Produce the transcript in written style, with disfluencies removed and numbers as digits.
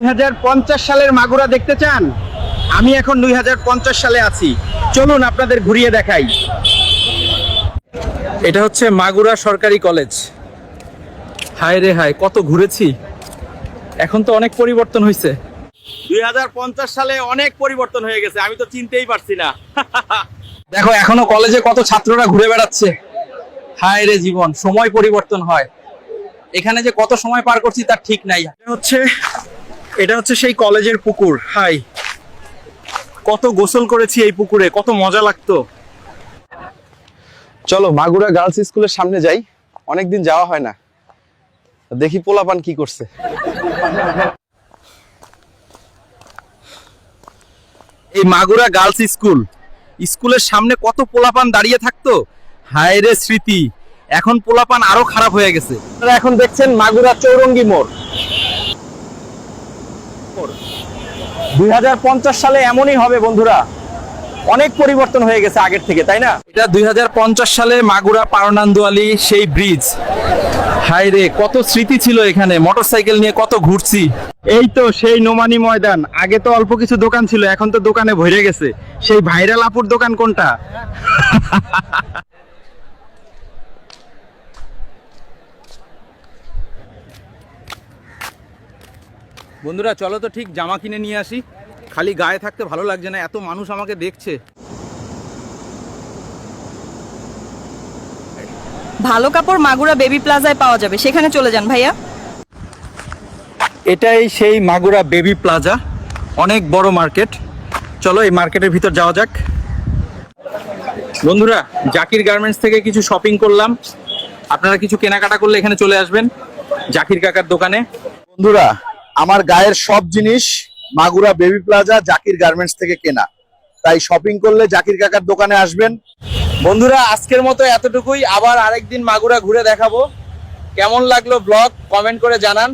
2050 সালের মাগুরা দেখতে চান? আমি এখন 2050 সালে আছি, চলুন আপনাদের ঘুরিয়ে দেখাই। এটা হচ্ছে মাগুরা সরকারি কলেজ। হায় রে হায়, কত ঘুরেছি, এখন তো অনেক পরিবর্তন হয়েছে। 2050 সালে অনেক পরিবর্তন হয়ে গেছে, আমি তো চিনতেই পারছি না। দেখো এখনো কলেজে কত ছাত্ররা ঘুরে বেড়াচ্ছে। হায় রে জীবন, সময় পরিবর্তন হয়। এখানে যে কত সময় পার করছি তার ঠিক নাই। এটা হচ্ছে সেই কলেজের পুকুর। হাই, কত গোসল করেছি এই পুকুরে, কত মজা লাগতো। চলো মাগুরা গার্লস স্কুলের সামনে যাই, অনেকদিন যাওয়া হয় না, দেখি পোলাপান কি করছে। এই মাগুরা গার্লস স্কুল, স্কুলের সামনে কত পোলাপান দাঁড়িয়ে থাকতো। হায় রে স্মৃতি, এখন পোলাপান আরো খারাপ হয়ে গেছে। আপনারা এখন দেখছেন মাগুরা চৌরঙ্গি মোড়। 2050 সালে এমনই হবে বন্ধুরা, অনেক পরিবর্তন হয়ে গেছে আগের থেকে, তাই না? এটা 2050 সালে মাগুরা পারনান্দুয়ালি সেই ব্রিজ। হায় রে, কত স্মৃতি ছিল এখানে, মোটরসাইকেল নিয়ে কত ঘুরছি। এই তো সেই নোমানি ময়দান, আগে তো অল্প কিছু দোকান ছিল, এখন তো দোকানে ভরে গেছে। সেই ভাইরাল আপুর দোকান কোনটা? বন্ধুরা চলো তো ঠিক জামা কিনে নিয়ে আসি, খালি গায়ে থাকতে ভালো লাগছে না, এত মানুষ আমাকে দেখছে। ভালো কাপড় মাগুরা বেবি প্লাজায় পাওয়া যাবে, সেখানে চলে যান ভাইয়া। এটাই সেই মাগুরা বেবি প্লাজা, অনেক বড় মার্কেট। চলো এই মার্কেটের ভিতর যাওয়া যাক। বন্ধুরা জাকির গার্মেন্টস থেকে কিছু শপিং করলাম, আপনারা কিছু কেনাকাটা করলে এখানে চলে আসবেন জাকির কাকার দোকানে। বন্ধুরা, আমার গায়ের সব জিনিস Magura baby plaza Zakir garments থেকে কেনা, তাই শপিং করলে জাকির কাকার দোকানে আসবেন। বন্ধুরা আজকের মতো এতটুকুই, আবার আরেকদিন মাগুরা ঘুরে দেখাবো। কেমন লাগলো ব্লগ কমেন্ট করে জানান।